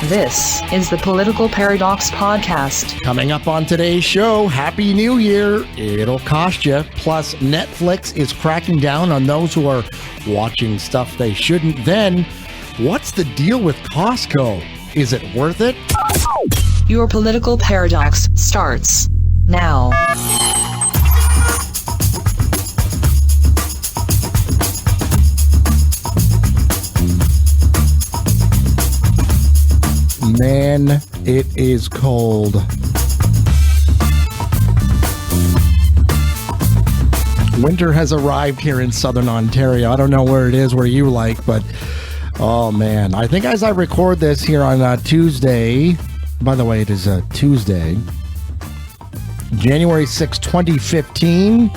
This is the Political Paradox Podcast. Coming up on today's show, Happy New Year. It'll cost you. Plus, Netflix is cracking down on those who are watching stuff they shouldn't. Then, what's the deal with Costco? Is it worth it? Your Political Paradox starts now. Man, it is cold. Winter has arrived here in southern Ontario. I don't know where it is, where you like, but oh man. I think as I record this here on Tuesday, by the way, it is Tuesday, January 6, 2015.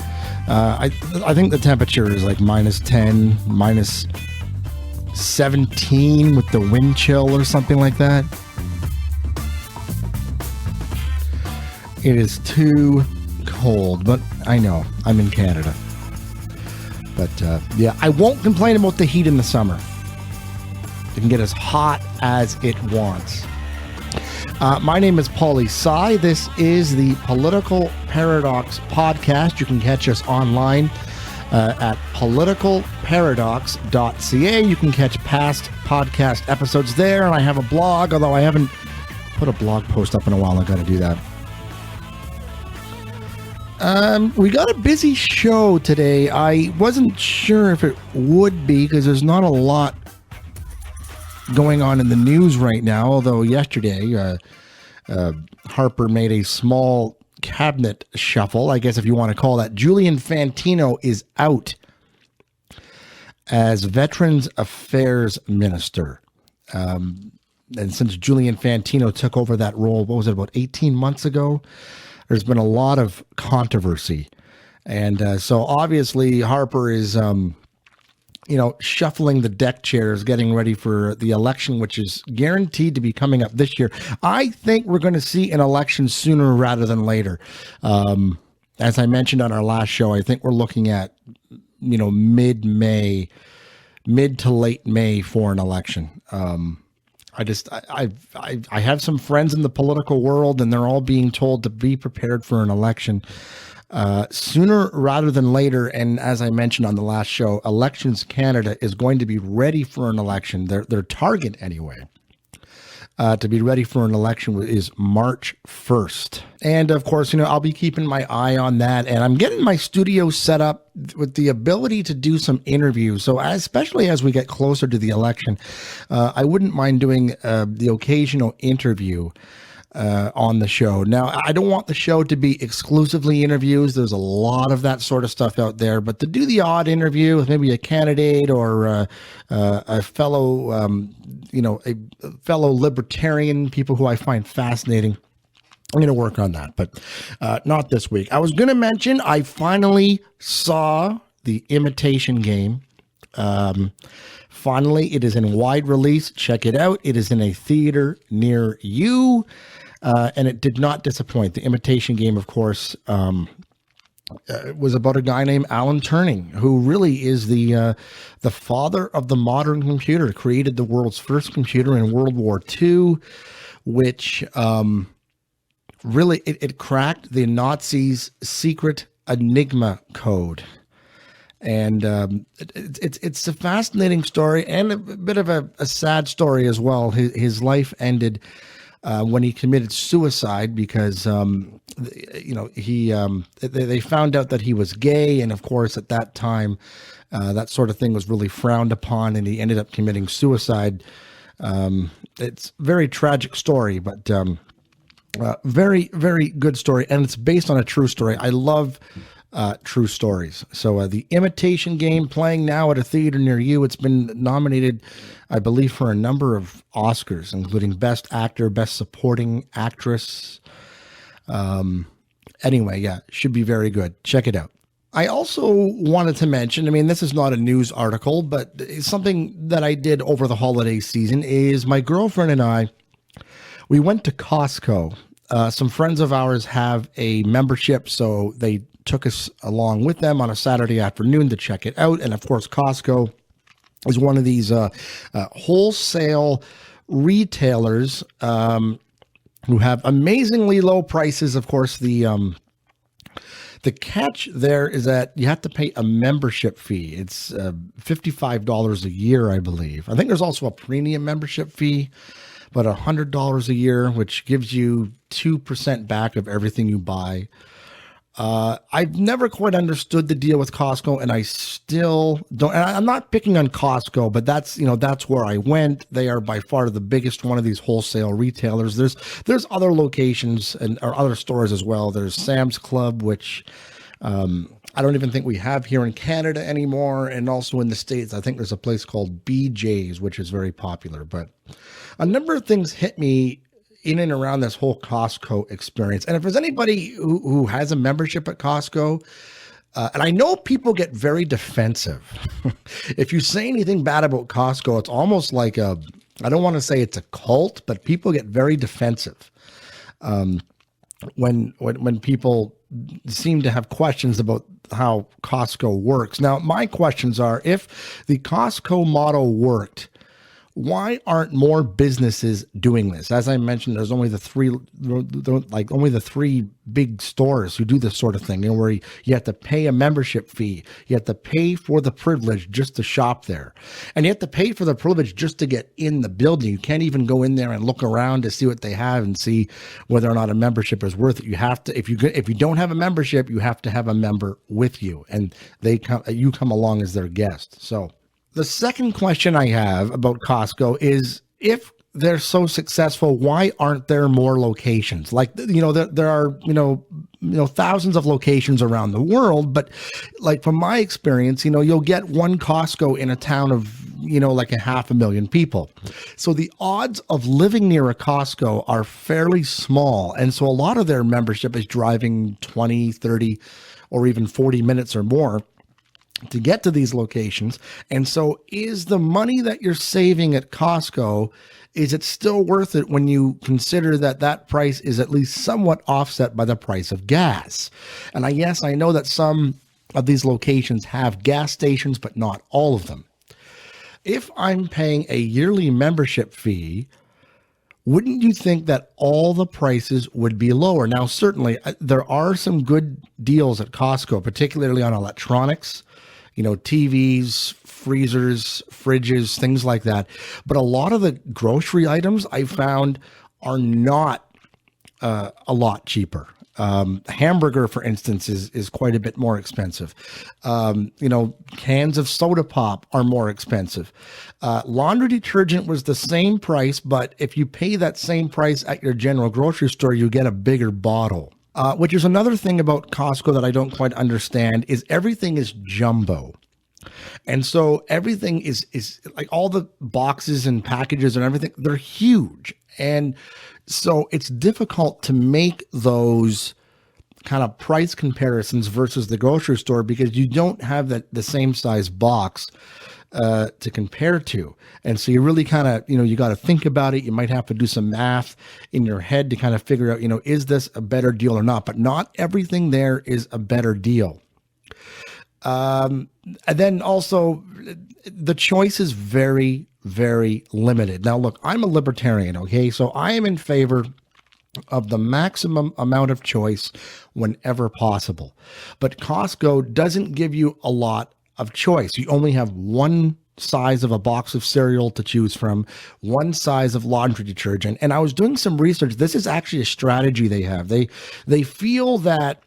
I think the temperature is like minus 10, minus 17 with the wind chill or something like that. It is too cold, but I know I'm in Canada. But yeah, I won't complain about the heat in the summer. It can get as hot as it wants. My name is Paulie Tsai. This is the Political Paradox Podcast. You can catch us online at politicalparadox.ca. You can catch past podcast episodes there, and I have a blog, although I haven't put a blog post up in a while. I got to do that. We got a busy show today. I wasn't sure if it would be because there's not a lot going on in the news right now, although yesterday Harper made a small cabinet shuffle, I guess if you want to call that. Julian Fantino is out as Veterans Affairs Minister. And since Julian Fantino took over that role, what was it, about 18 months ago? There's been a lot of controversy. And so obviously Harper is, shuffling the deck chairs, getting ready for the election, which is guaranteed to be coming up this year. I think we're going to see an election sooner rather than later. As I mentioned on our last show, I think we're looking at, mid to late May for an election. I have some friends in the political world, and they're all being told to be prepared for an election sooner rather than later. And as I mentioned on the last show, Elections Canada is going to be ready for an election. Their target, anyway, to be ready for an election is March 1st. And of course, I'll be keeping my eye on that. And I'm getting my studio set up with the ability to do some interviews. So especially as we get closer to the election, I wouldn't mind doing the occasional interview on the show. Now, I don't want the show to be exclusively interviews. There's a lot of that sort of stuff out there, but to do the odd interview with maybe a candidate or a fellow, a fellow libertarian, people who I find fascinating, I'm going to work on that, but not this week. I was going to mention I finally saw The Imitation Game. Finally, it is in wide release. Check it out. It is in a theater near you. And it did not disappoint. The Imitation Game, of course, was about a guy named Alan Turing, who really is the father of the modern computer, created the world's first computer in World War II, which really, it cracked the Nazis' secret Enigma code. And it's a fascinating story and a bit of a sad story as well. His life ended when he committed suicide because, they found out that he was gay. And of course, at that time, that sort of thing was really frowned upon, and he ended up committing suicide. It's a very tragic story, but very, very good story. And it's based on a true story. I love true stories. So The Imitation Game, playing now at a theater near you. It's been nominated, I believe, for a number of Oscars, including Best Actor, Best Supporting Actress. Anyway, yeah, should be very good. Check it out. I also wanted to mention, this is not a news article, but it's something that I did over the holiday season is my girlfriend and I, we went to Costco. Some friends of ours have a membership, so they took us along with them on a Saturday afternoon to check it out. And of course, Costco is one of these wholesale retailers who have amazingly low prices. Of course, the catch there is that you have to pay a membership fee. It's $55 a year, I believe. I think there's also a premium membership fee, but $100 a year, which gives you 2% back of everything you buy. I've never quite understood the deal with Costco, and I still don't. And I'm not picking on Costco, but that's where I went. They are by far the biggest one of these wholesale retailers. There's other locations or other stores as well. There's Sam's Club, which I don't even think we have here in Canada anymore, and also in the States. I think there's a place called BJ's, which is very popular. But a number of things hit me in and around this whole Costco experience. And if there's anybody who has a membership at Costco, and I know people get very defensive. If you say anything bad about Costco, it's almost like I don't want to say it's a cult, but people get very defensive when people seem to have questions about how Costco works. Now, my questions are, if the Costco model worked, why aren't more businesses doing this? As I mentioned, there's only the three big stores who do this sort of thing, where you have to pay a membership fee. You have to pay for the privilege just to shop there. And you have to pay for the privilege just to get in the building. You can't even go in there and look around to see what they have and see whether or not a membership is worth it. You have to, if you don't have a membership, you have to have a member with you, and you come along as their guest. So the second question I have about Costco is, if they're so successful, why aren't there more locations? Like, there are, thousands of locations around the world, but like from my experience, you'll get one Costco in a town of, like 500,000 people. So the odds of living near a Costco are fairly small. And so a lot of their membership is driving 20, 30, or even 40 minutes or more to get to these locations. And so is the money that you're saving at Costco, is it still worth it when you consider that price is at least somewhat offset by the price of gas? And I know that some of these locations have gas stations, but not all of them. If I'm paying a yearly membership fee, wouldn't you think that all the prices would be lower? Now, certainly there are some good deals at Costco, particularly on electronics, TVs, freezers, fridges, things like that. But a lot of the grocery items I found are not a lot cheaper. Hamburger, for instance, is quite a bit more expensive. Cans of soda pop are more expensive. Laundry detergent was the same price, but if you pay that same price at your general grocery store, you get a bigger bottle. Which is another thing about Costco that I don't quite understand, is everything is jumbo. And so everything is like, all the boxes and packages and everything, they're huge. And so it's difficult to make those kind of price comparisons versus the grocery store, because you don't have the same size box to compare to. And so you really kind of, you got to think about it. You might have to do some math in your head to kind of figure out, is this a better deal or not? But not everything there is a better deal. And then also the choice is very, very limited. Now, look, I'm a libertarian, okay? So I am in favor of the maximum amount of choice whenever possible. But Costco doesn't give you a lot of choice. You only have one size of a box of cereal to choose from, one size of laundry detergent. And I was doing some research. This is actually a strategy they have. They feel that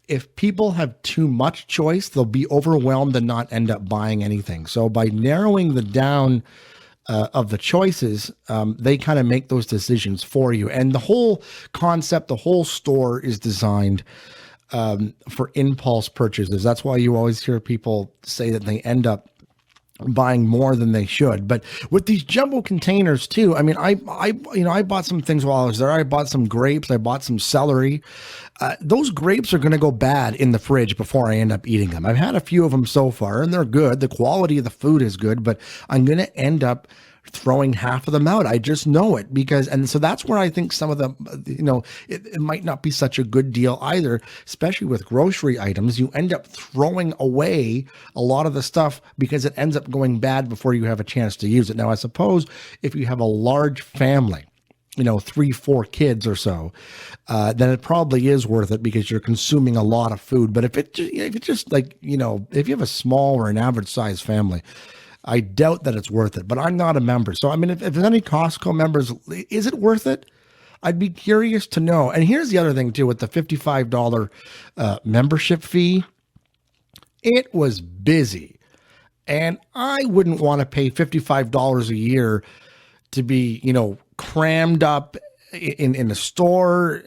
if people have too much choice, they'll be overwhelmed and not end up buying anything. So by narrowing the down of the choices, they kind of make those decisions for you. And the whole concept, the whole store is designed for impulse purchases. That's why you always hear people say that they end up buying more than they should. But with these jumbo containers too, I mean, I bought some things while I was there. I bought some grapes, I bought some celery, those grapes are going to go bad in the fridge before I end up eating them. I've had a few of them so far, and they're good. The quality of the food is good, but I'm going to end up throwing half of them out. I just know it and so that's where I think some of them, it might not be such a good deal either, especially with grocery items. You end up throwing away a lot of the stuff because it ends up going bad before you have a chance to use it. Now, I suppose if you have a large family, 3-4 kids or so, then it probably is worth it because you're consuming a lot of food. But if it's just like, if you have a small or an average size family, I doubt that it's worth it, but I'm not a member. So, I mean, if there's any Costco members, is it worth it? I'd be curious to know. And here's the other thing too, with the $55 membership fee, it was busy. And I wouldn't want to pay $55 a year to be, crammed up in the store,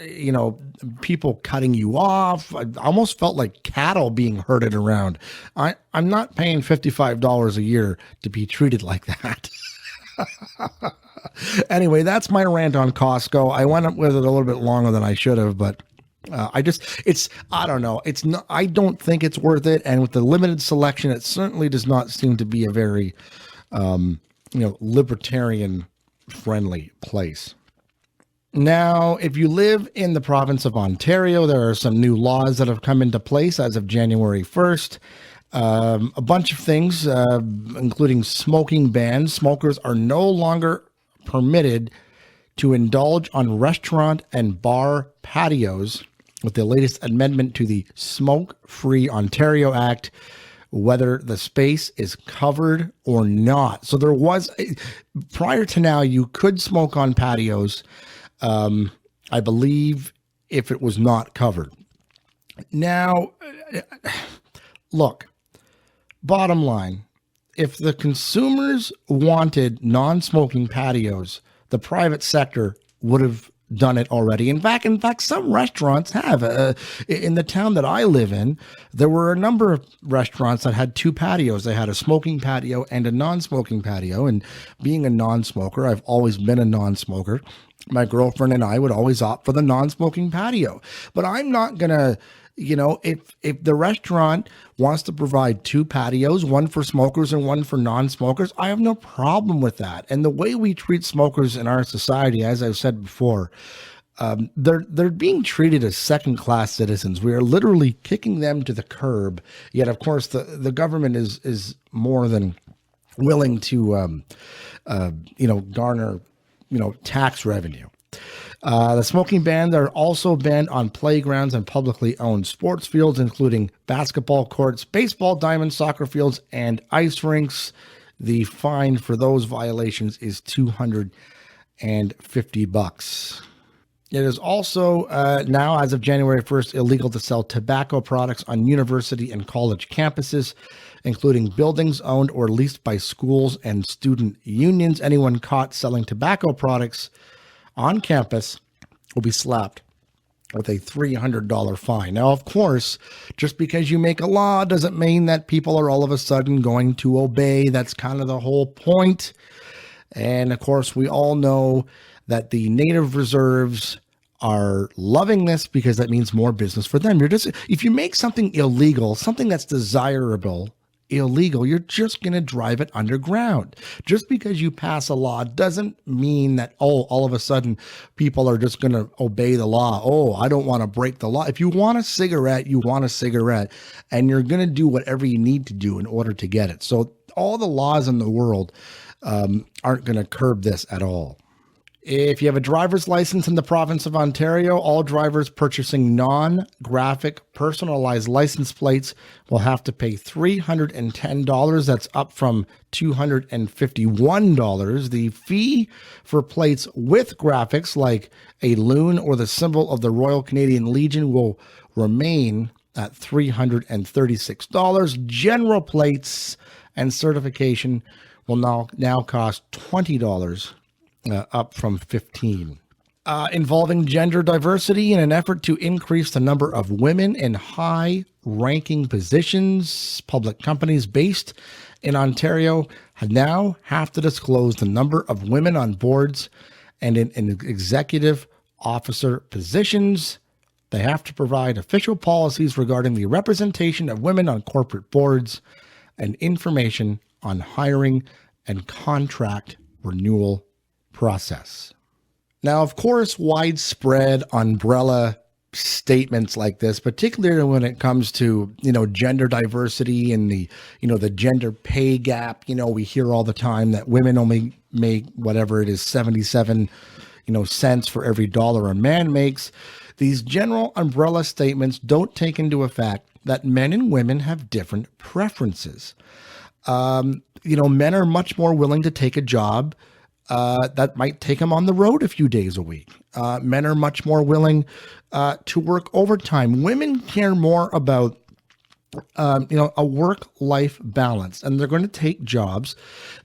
people cutting you off. I almost felt like cattle being herded around. I'm not paying $55 a year to be treated like that. Anyway, that's my rant on Costco. I went up with it a little bit longer than I should have, but I don't know. I don't think it's worth it. And with the limited selection, it certainly does not seem to be a very, libertarian friendly place. Now, if you live in the province of Ontario, there are some new laws that have come into place as of January 1st. A bunch of things, including smoking bans. Smokers are no longer permitted to indulge on restaurant and bar patios with the latest amendment to the Smoke-Free Ontario Act, whether the space is covered or not. So there was, prior to now, you could smoke on patios, I believe, if it was not covered. Now, look, bottom line, if the consumers wanted non-smoking patios, the private sector would have done it already. In fact, some restaurants have. In the town that I live in, there were a number of restaurants that had two patios. They had a smoking patio and a non-smoking patio. And being a non-smoker, I've always been a non-smoker. My girlfriend and I would always opt for the non-smoking patio. But I'm not going to, if the restaurant wants to provide two patios, one for smokers and one for non-smokers, I have no problem with that. And the way we treat smokers in our society, as I've said before, they're being treated as second-class citizens. We are literally kicking them to the curb. Yet, of course, the government is more than willing to, garner, tax revenue. The smoking bans are also banned on playgrounds and publicly owned sports fields, including basketball courts, baseball diamonds, soccer fields, and ice rinks. The fine for those violations is $250. It is also now, as of January 1st, illegal to sell tobacco products on university and college campuses, including buildings owned or leased by schools and student unions. Anyone caught selling tobacco products on campus will be slapped with a $300 fine. Now, of course, just because you make a law doesn't mean that people are all of a sudden going to obey. That's kind of the whole point. And of course, we all know that the native reserves are loving this because that means more business for them. If you make something illegal, something that's desirable, illegal, you're just going to drive it underground. Just because you pass a law doesn't mean that, all of a sudden people are just going to obey the law. I don't want to break the law. If you want a cigarette, you want a cigarette, and you're going to do whatever you need to do in order to get it. So all the laws in the world aren't going to curb this at all. If you have a driver's license in the province of Ontario, all drivers purchasing non-graphic personalized license plates will have to pay $310. That's up from $251. The fee for plates with graphics like a loon or the symbol of the Royal Canadian Legion will remain at $336. General plates and certification will now cost $20. Up from $15. Involving gender diversity in an effort to increase the number of women in high-ranking positions, public companies based in Ontario now have to disclose the number of women on boards and in executive officer positions. they have to provide official policies regarding the representation of women on corporate boards and information on hiring and contract renewal process. Now, of course, widespread umbrella statements like this, particularly when it comes to, gender diversity and the gender pay gap, we hear all the time that women only make whatever it is, 77, cents for every dollar a man makes. These general umbrella statements don't take into effect that men and women have different preferences. Men are much more willing to take a job that might take them on the road a few days a week. Men are much more willing to work overtime. Women care more about a work-life balance, and they're going to take jobs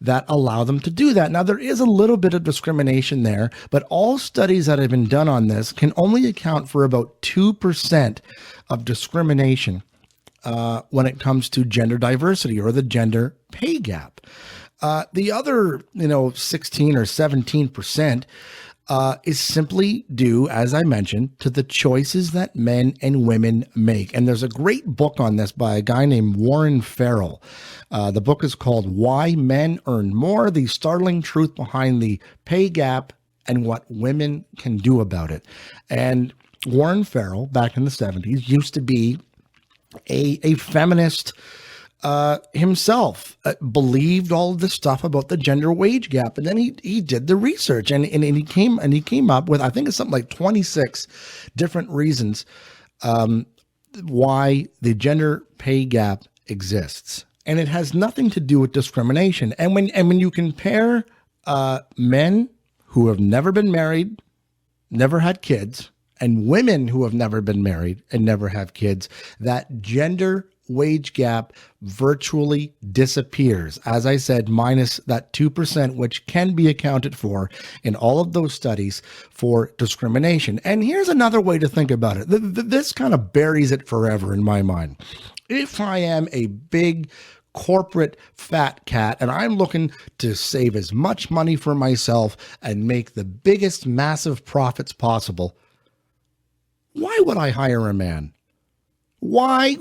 that allow them to do that. Now, there is a little bit of discrimination there, but all studies that have been done on this can only account for about 2% of discrimination when it comes to gender diversity or the gender pay gap. The other, 16 or 17% is simply due, as I mentioned, to the choices that men and women make. And there's a great book on this by a guy named Warren Farrell. The book is called Why Men Earn More: The Startling Truth Behind the Pay Gap and What Women Can Do About It. And Warren Farrell, back in the 70s, used to be a feminist himself, believed all of this stuff about the gender wage gap. And then he did the research and he came up with, I think it's something like 26 different reasons why the gender pay gap exists. And it has nothing to do with discrimination. And when you compare men who have never been married, never had kids, and women who have never been married and never have kids, that gender wage gap virtually disappears. As I said, minus that 2%, which can be accounted for in all of those studies for discrimination. And here's another way to think about it. This kind of buries it forever in my mind. If I am a big corporate fat cat and I'm looking to save as much money for myself and make the biggest massive profits possible, why would I hire a man? Why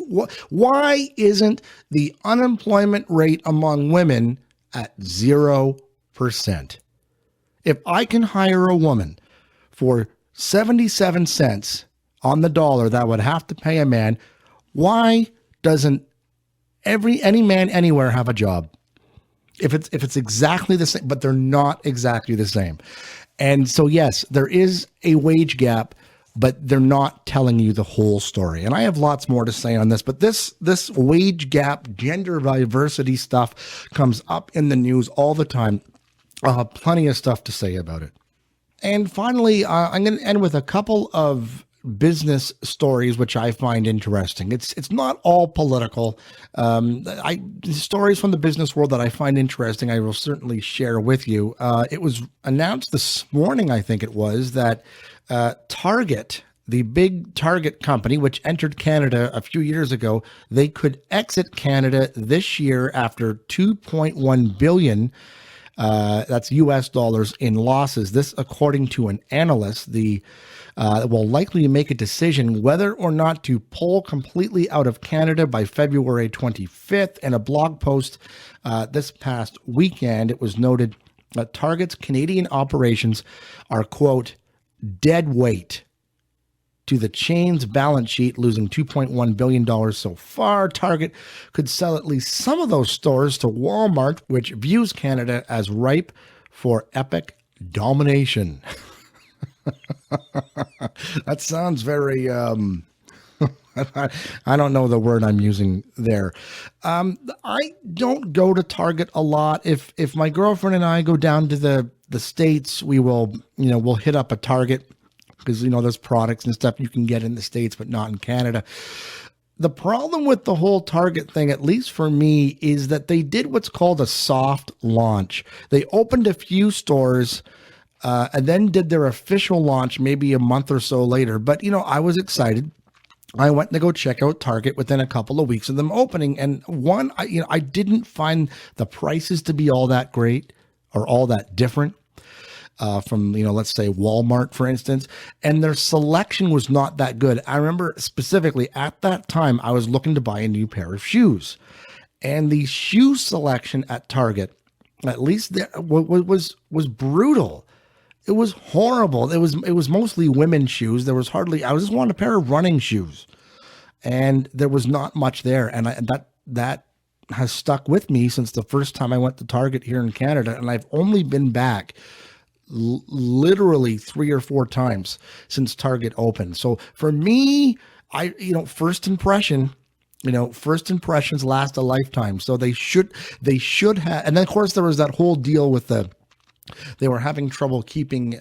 isn't the unemployment rate among women at 0%? If I can hire a woman for 77 cents on the dollar that would have to pay a man, why doesn't any man anywhere have a job? If it's exactly the same, but they're not exactly the same. And so, yes, there is a wage gap, but they're not telling you the whole story. And I have lots more to say on this, but this wage gap, gender diversity stuff comes up in the news all the time. I'll have plenty of stuff to say about it. And finally, I'm going to end with a couple of business stories which I find interesting. It's not all political. Stories from the business world that I find interesting, I will certainly share with you. It was announced this morning, I think it was, that Target, the big Target company, which entered Canada a few years ago, they could exit Canada this year after $2.1 billion. That's US dollars in losses. This, according to an analyst, will likely make a decision whether or not to pull completely out of Canada by February 25th. In a blog post this past weekend, it was noted that Target's Canadian operations are, quote, dead weight to the chain's balance sheet, losing $2.1 billion so far. Target could sell at least some of those stores to Walmart, which views Canada as ripe for epic domination. That sounds very, I don't know the word I'm using there. I don't go to Target a lot. If my girlfriend and I go down to the States, we'll hit up a Target because, there's products and stuff you can get in the States, but not in Canada. The problem with the whole Target thing, at least for me, is that they did what's called a soft launch. They opened a few stores and then did their official launch maybe a month or so later. But, I was excited. I went to go check out Target within a couple of weeks of them opening. And I didn't find the prices to be all that great or all that different. from, let's say Walmart, for instance, and their selection was not that good. I remember specifically at that time, I was looking to buy a new pair of shoes, and the shoe selection at Target, at least there, was brutal. It was horrible. It was mostly women's shoes. There was hardly. I just wanted a pair of running shoes, and there was not much there. And that has stuck with me since the first time I went to Target here in Canada, and I've only been back literally 3 or 4 times since Target opened. So for me, first impressions last a lifetime. So they should have. And then of course there was that whole deal with they were having trouble keeping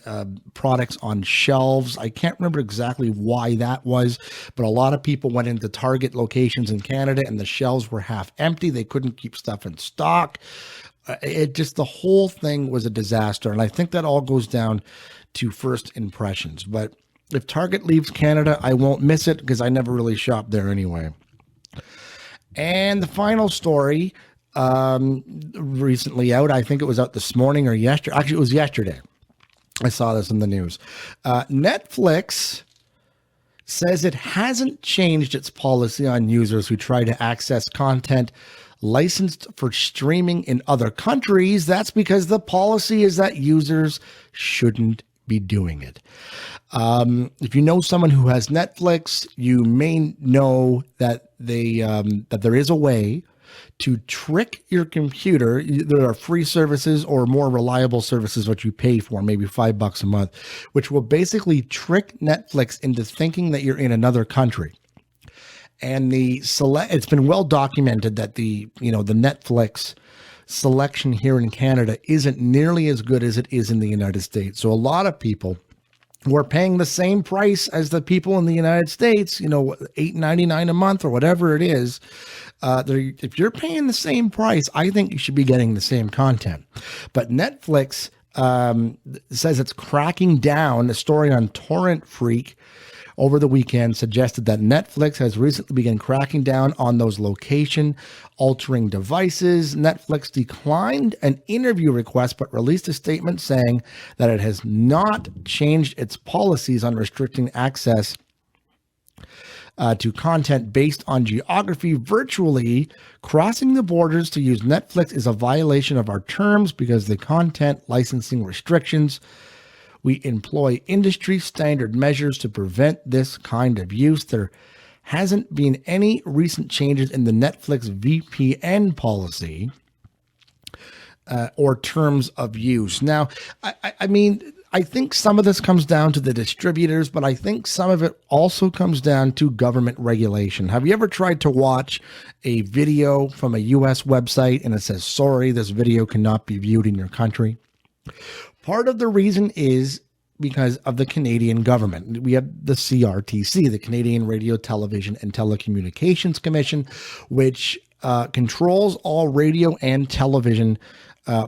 products on shelves. I can't remember exactly why that was, but a lot of people went into Target locations in Canada and the shelves were half empty. They couldn't keep stuff in stock. The whole thing was a disaster. And I think that all goes down to first impressions. But if Target leaves Canada, I won't miss it because I never really shopped there anyway. And the final story, recently out, I think it was out this morning or yesterday. Actually, it was yesterday. I saw this in the news. Netflix says it hasn't changed its policy on users who try to access content licensed for streaming in other countries. That's because the policy is that users shouldn't be doing it. If you know someone who has Netflix, you may know that that there is a way to trick your computer. There are free services or more reliable services, what you pay for, maybe $5 a month, which will basically trick Netflix into thinking that you're in another country. And it's been well documented that the Netflix selection here in Canada isn't nearly as good as it is in the United States. So a lot of people who are paying the same price as the people in the United States, $8.99 a month or whatever it is, if you're paying the same price, I think you should be getting the same content. But Netflix says it's cracking down. A story on Torrent Freak over the weekend suggested that Netflix has recently begun cracking down on those location altering devices. Netflix declined an interview request, but released a statement saying that it has not changed its policies on restricting access to content based on geography. Virtually crossing the borders to use Netflix is a violation of our terms because the content licensing restrictions. We employ industry standard measures to prevent this kind of use. There hasn't been any recent changes in the Netflix VPN policy or terms of use. Now, I think some of this comes down to the distributors, but I think some of it also comes down to government regulation. Have you ever tried to watch a video from a U.S. website and it says, sorry, this video cannot be viewed in your country? Part of the reason is because of the Canadian government. We have the CRTC, the Canadian Radio, Television, and Telecommunications Commission, which controls all radio and television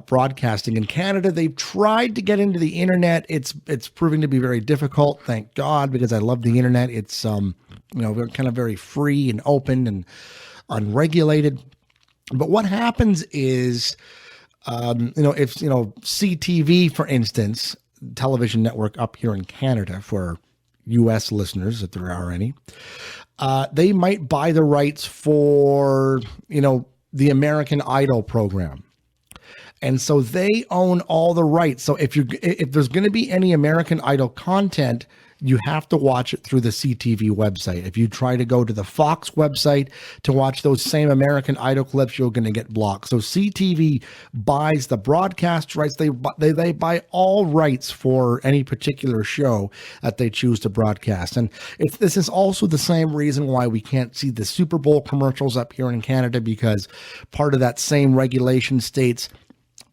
broadcasting in Canada. They've tried to get into the internet. It's proving to be very difficult, thank God, because I love the internet. It's kind of very free and open and unregulated. But what happens is, if CTV, for instance, television network up here in Canada for U.S. listeners, if there are any, they might buy the rights for the American Idol program. And so they own all the rights. So if there's going to be any American Idol content, you have to watch it through the CTV website. If you try to go to the Fox website to watch those same American Idol clips, you're going to get blocked. So CTV buys the broadcast rights. They buy all rights for any particular show that they choose to broadcast. And this is also the same reason why we can't see the Super Bowl commercials up here in Canada, because part of that same regulation states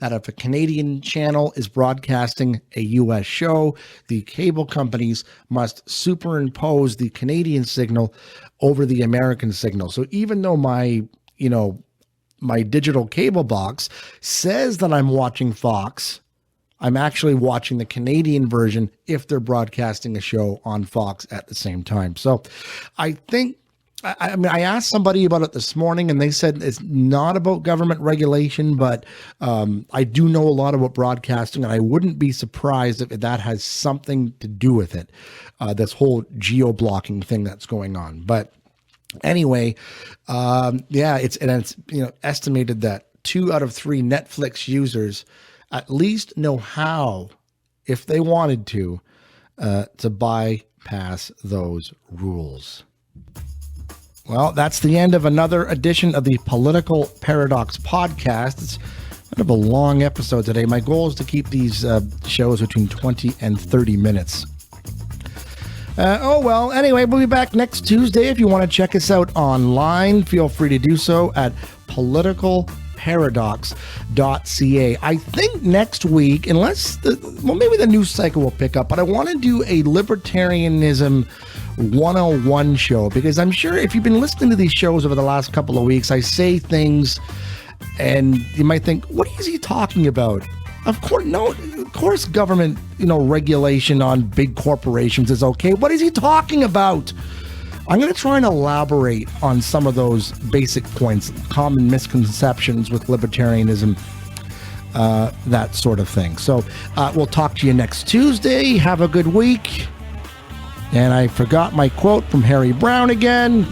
that if a Canadian channel is broadcasting a U.S. show, the cable companies must superimpose the Canadian signal over the American signal. So even though my digital cable box says that I'm watching Fox, I'm actually watching the Canadian version if they're broadcasting a show on Fox at the same time. So I think I mean, I asked somebody about it this morning, and they said it's not about government regulation, but I do know a lot about broadcasting, and I wouldn't be surprised if that has something to do with it. This whole geo-blocking thing that's going on. But anyway, it's estimated that 2 out of 3 Netflix users at least know how, if they wanted to bypass those rules. Well, that's the end of another edition of the Political Paradox podcast. It's kind of a long episode today. My goal is to keep these shows between 20 and 30 minutes. Anyway, we'll be back next Tuesday. If you want to check us out online, feel free to do so at politicalparadox.ca. I think next week, maybe the news cycle will pick up, but I want to do a libertarianism 101 show, because I'm sure if you've been listening to these shows over the last couple of weeks, I say things and you might think, what is he talking about? Of course, government, regulation on big corporations is okay. What is he talking about? I'm going to try and elaborate on some of those basic points, common misconceptions with libertarianism, that sort of thing. So we'll talk to you next Tuesday. Have a good week. And I forgot my quote from Harry Brown again.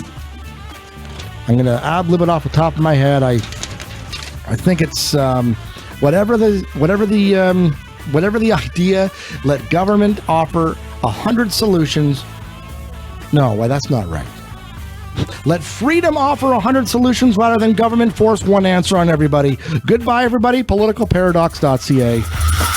I'm going to ad-lib it off the top of my head. I think it's whatever the idea, let government offer 100 solutions. No, that's not right. Let freedom offer 100 solutions rather than government force one answer on everybody. Goodbye, everybody. Politicalparadox.ca.